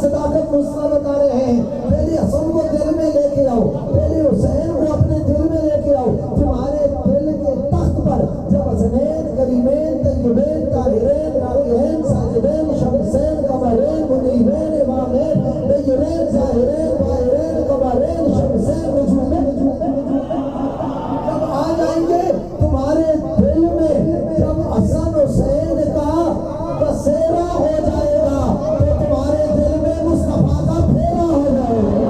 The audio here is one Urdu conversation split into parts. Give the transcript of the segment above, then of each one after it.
صداقت مصطفیٰ بتا رہے ہیں، پہلے حسن کو دل میں لے کے آؤ، پہلے حسین کو اپنے دل میں لے کے آؤ. تمہارے دل کے تخت پر جب حسنین کریمین طیبین طاہرین راکعین ساجدین شمسین قمرین منیرین امامین نیرین ظاہرین باہرین قمرین شمسین نجومین جب آ جائیں گے تمہارے دل میں، جب حسن حسین کا بسیرا ہو جائے گا تو تمہارے دل میں مصطفیٰ کا پھیرا ہو جائے گا.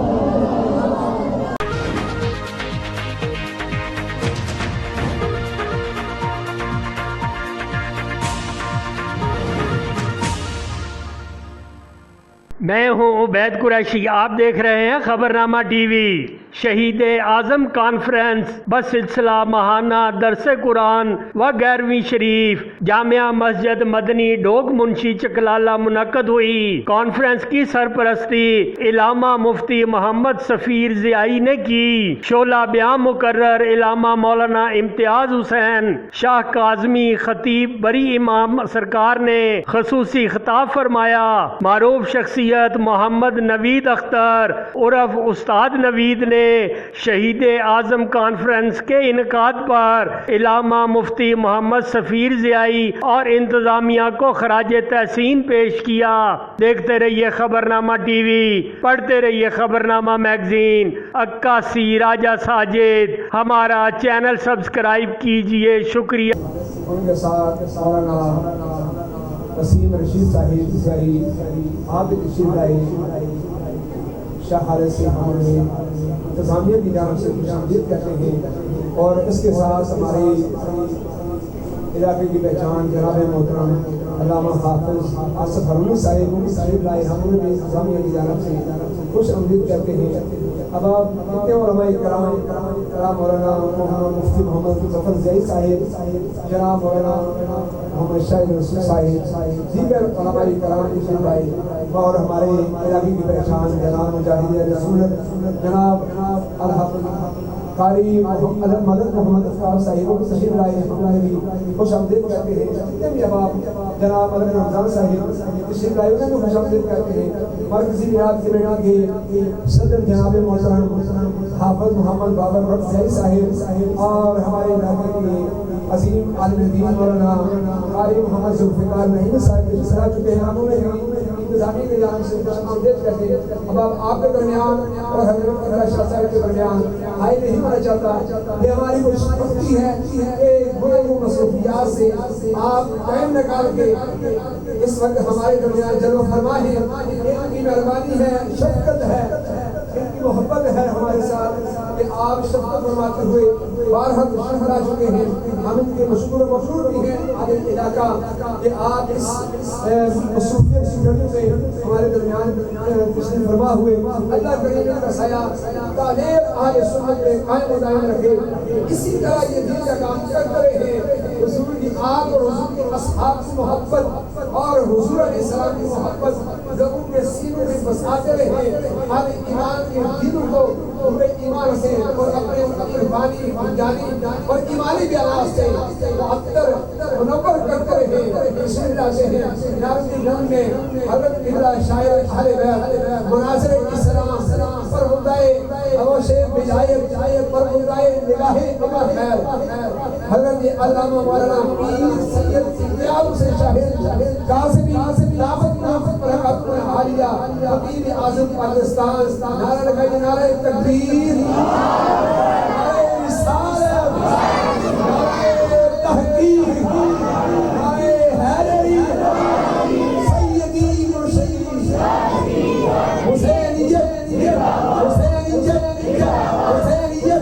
میں ہوں عبید قریشی، آپ دیکھ رہے ہیں خبرنامہ ٹی وی. شہید اعظم کانفرنس بسلسلہ ماہانہ درس قرآن و 11ویں شریف جامعہ مسجد مدنی ڈوگ منشی چکلالہ منعقد ہوئی. کانفرنس کی سرپرستی علامہ مفتی محمد سفیر ضیائی نے کی. شعلہ بیان مقرر علامہ مولانا امتیاز حسین شاہ کاظمی خطیب بری امام سرکار نے خصوصی خطاب فرمایا. معروف شخصیت محمد نوید اختر عرف استاد نوید نے شہید اعظم کانفرنس کے انعقاد پر علامہ مفتی محمد سفیر ضیائی اور انتظامیہ کو خراج تحسین پیش کیا. دیکھتے رہیے خبرنامہ ٹی وی، پڑھتے رہیے خبرنامہ میگزین. عکاسی راجہ ساجد، ہمارا چینل سبسکرائب کیجئے. شکریہ. ان کے ساتھ مولانا وسیم رشید صاحب ضیائی، عابد رشید ضیائی، شاہ حارث حموی انتظامیہ کی جانب سے خوش آمدید کہتے ہیں. اور اس کے ساتھ ہمارے علاقے کی پہچان جناب محترم علامہ حافظ آصف حرونی صاحب لائے ہم بھی انتظامیہ کی جانب سے خوش آمدید کہتے ہیں. اب آپ اتنے علماء کرام مولانا مفتی محمد ظفر ضیائی صاحب، جناب مولانا محمد شاہد رسول صاحب، دیگر علماء کرام کی بھائی اور ہمارے علاقے کی پہچان جناب مجاہد رسول جناب الحافظ قاری مدد محمد افکار صاحب کو تشریف لائے ہیں، بھی خوش آمدید کہتے ہیں. جتنے بھی احباب جناب مدد رمضان صاحب تشریف لائے انہیں بھی خوش آمدید کہتے ہیں. مرکزی ریاض کمیٹی کے صدر جناب محترم حافظ محمد بابر بٹ ضیائی صاحب اور ہمارے علاقے کے عظیم عالم دین مولانا قاری محمد ذوالفقار نعیم صاحب کے جسرا چکے ہیں. انہوں نے بھی انتظامیہ کے جانب سے خوش آمدید کہتے ہیں. اب آپ کے درمیان اور حضرت اللہ شاہ صاحب کے درمیان آئی نہیں ہونا چاہتا کہ ہماری کوئی شکتی ہے کہ بڑے مصروفیات سے آپ ٹائم نکال کے اس وقت ہمارے درمیان جلوہ فرما ہیں. ان کی مہربانی ہے، شفقت ہے، ان کی محبت ہے ہمارے ساتھ کہ آپ شفقت فرماتے ہوئے بارہا تشریف لا چکے ہیں. ہم ان کے مشکور و مشہور بھی ہیں عادل علاقہ کہ آپ اس مصروفیت کی گھڑی میں ہمارے درمیان تشریف فرما ہوئے. اللہ کریم کا سایہ تعلیم اہل سنت میں قائم و دائم رکھے. اسی طرح یہ دین کا کام کرتے رہے. حضور کی آپ اور حضور کے اصحاب کی محبت اور حضور علیہ السلام کی محبت لوگوں کے سینوں میں بساتے رہے. ہر ایمان کے دلوں کو پورے ایمان سے اور اپنے بانی جانی اور ایمانی بیان سے معطر منور کرتے رہے. بسم اللہ سے نارنگی گن میں حضرت اللہ شاعر اہل بیت مناظر اسلام پر مدعے اوش بجائے پر مدعے نگاہ خیر حضرت علامہ مولانا پیر سید امتیاز حسین شاہد قاسمی دعوت برکات عالیہ خطیب اعظم پاکستان. نعرہ لگائیے، نعرہ تکبیر، نعرہ رسالت، نعرہ تحقیق، نعرہ حیدری، سیدی مرشدی حسینیت، حسینیت، حسینیت،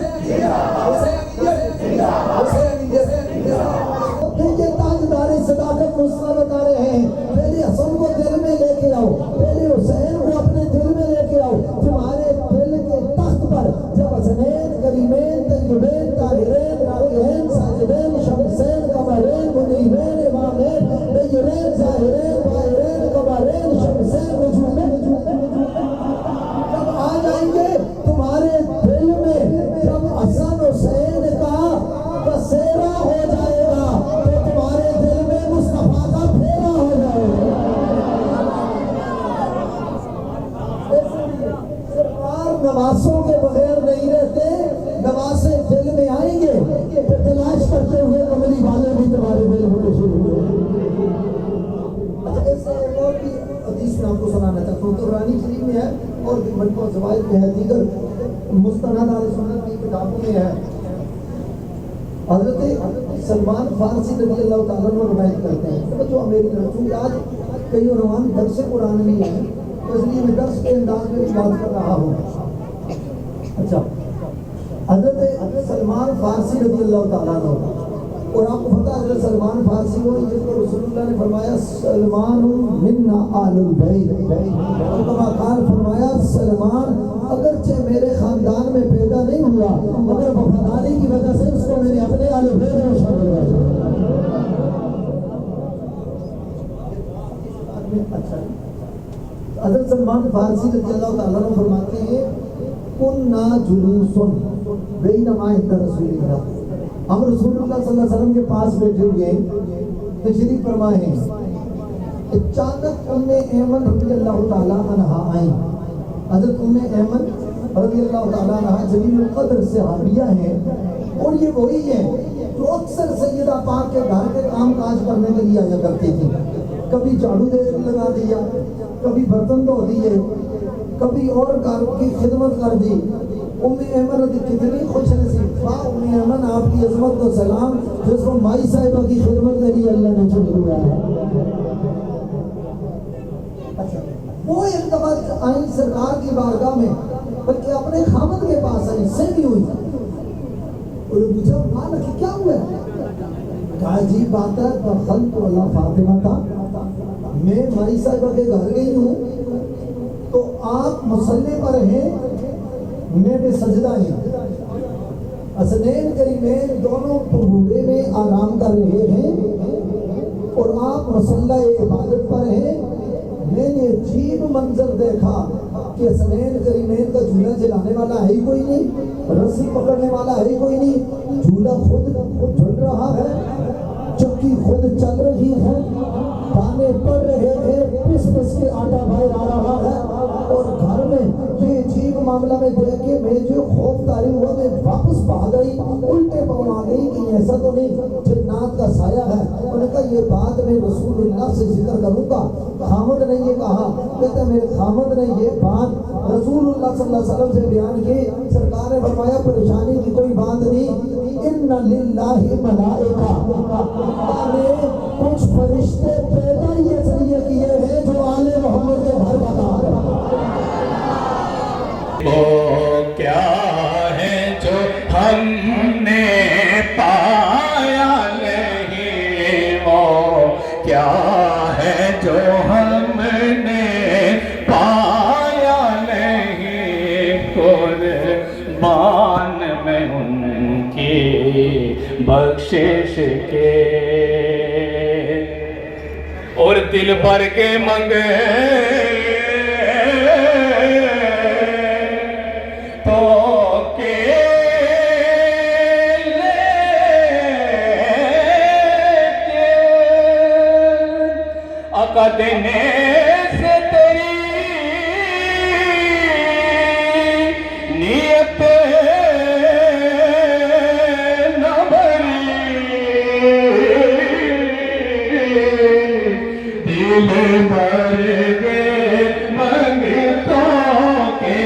یہ تاجدار صداقت مصطفیٰ بتا رہے ہیں. پہلے حسن کو دل میں لے کے آؤ، پہلے حسین کو اپنے دل میں لے کے آؤ. تمہارے دل کے تخت پر جب حسنین نواسوں کے بغیر نہیں رہتے، نواسے دل میں آئیں گے تو تلاش کرتے ہوئے کملی والے بھی تمہارے دل ہونے شروع ہوئے۔ اچھا اس سے ایک اور بھی حدیث میں آپ کو سنانا چاہتا ہوں، تو قرآن شریف میں ہے اور بھی مجموعہ زوائد میں ہے، دیگر مستند اہل سنت کی کتابوں میں ہے۔ حضرت سلمان فارسی رضی اللہ تعالیٰ عنہ روایت کرتے ہیں، جو میری چونکہ آج کئی عنوان درس قرآن بھی ہیں تو اس لیے میں درس کے انداز میں بات کر رہا ہوں۔ اچھا حضرت سلمان فارسی رضی اللہ تعالیٰ عنہ، اور آپ کو پتہ حضرت سلمان فارسی وہ جس کو رسول اللہ نے فرمایا سلمان منا آل البیت، اور کما قال فرمایا سلمان اگرچہ میرے خاندان میں پیدا نہیں ہوا مگر وفاداری کی وجہ سے اس کو میں نے اپنے آل بیت میں شامل کیا۔ اچھا حضرت سلمان فارسی رضی اللہ تعالیٰ عنہ فرماتے ہیں کننا جلوسن بین ما عند رسول اللہ، ہم رسول اللہ صلی اللہ علیہ وسلم کے پاس بیٹھے ہوئے تشریف فرما ہیں، اچانک ام ایمن رضی اللہ تعالیٰ عنہ آئیں۔ حضرت ام ایمن رضی اللہ تعالیٰ عنہ جلیل القدر صحابیہ ہیں، اور یہ وہی ہیں جو اکثر سیدہ پاک کے گھر کے کام کاج کرنے کے لیے آیا کرتی تھی۔ کبھی جھاڑو دے لگا دیا، کبھی برتن دھو دیے، کبھی اور گھر کی خدمت کر دی۔ ام ایمن رضی کتنی خوش نصیب، ام ایمن آپ کی عظمت و سلام جس کو مائی صاحبہ کی خدمت کے لیے اللہ نے چن لیا ہے۔ اچھا وہ ایک دفعہ آئیں سرکار کی بارگاہ میں، بلکہ اپنے خامد کے پاس آئیں، سے بھی ہوئی، اور پوچھا ماں کہ کیا ہوا ہے؟ کہا عجیب بات ہے، دخلت علی فاطمہ تھا، میں مائی صاحبہ کے گھر گئی ہوں تو آپ مصلی پر ہیں، میں بھی سجدہ ہیں، حسنین کریمین دونوں بھوڑے میں آرام کر رہے ہیں اور آپ مصلی عبادت پر ہیں۔ میں نے عجیب منظر دیکھا کہ حسنین کریمین کا جھولا جلانے والا ہے ہی کوئی نہیں، رسی پکڑنے والا ہے ہی کوئی نہیں، جھولا خود جھل رہا ہے، چکی خود چل رہی ہے، دانے پڑ رہے ہیں، پس پس کے آٹا باہر آ رہا ہے، اور گھر میں یہ عجیب معاملہ میں دیکھ کے میں جو خوف طاری ہوا، میں واپس بھاگ گئی، الٹے پاؤں آ گئی کہ ایسا تو نہیں جنات کا سایہ ہے۔ انہوں نے کہا یہ بات میں رسول اللہ سے ذکر کروں گا، خامد نے یہ کہا، کہتے ہیں میرے خامد نے یہ بات رسول اللہ صلی اللہ علیہ وسلم سے بیان کی، سرکار نے فرمایا پریشانی کی کوئی بات نہیں، ان للہ ملائکہ، اللہ نے کچھ فرشتے پیدا ہی اس لیے کیے ہیں جو آل محمد کے گھر بتا رہے ہیں۔ وہ کیا ہے جو ہم نے پایا نہیں، وہ کیا ہے جو ہم نے پایا نہیں، قربان میں ان کی بخشش کے، اور دل بھر کے منگے دینے سے تیری نیت نہ بھری، دل بھر گئے منگتوں کے،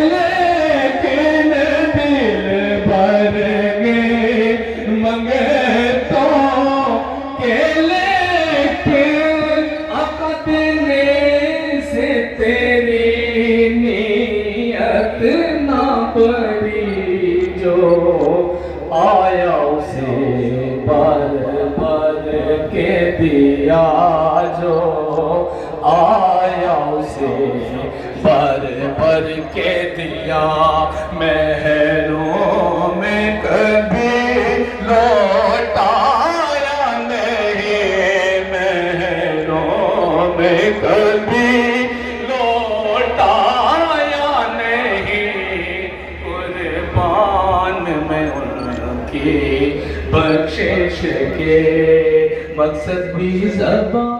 لیکن دل بھر گئے منگتوں کے، تیری نیت نہ پڑی، جو آیا اسے بھر بھر کے دیا، جو آیا اسے بھر بھر کے دیا، محروم میں کبھی لوٹایا نہیں، محروم میں کبھی بخشش کے، مقصد بھی زبان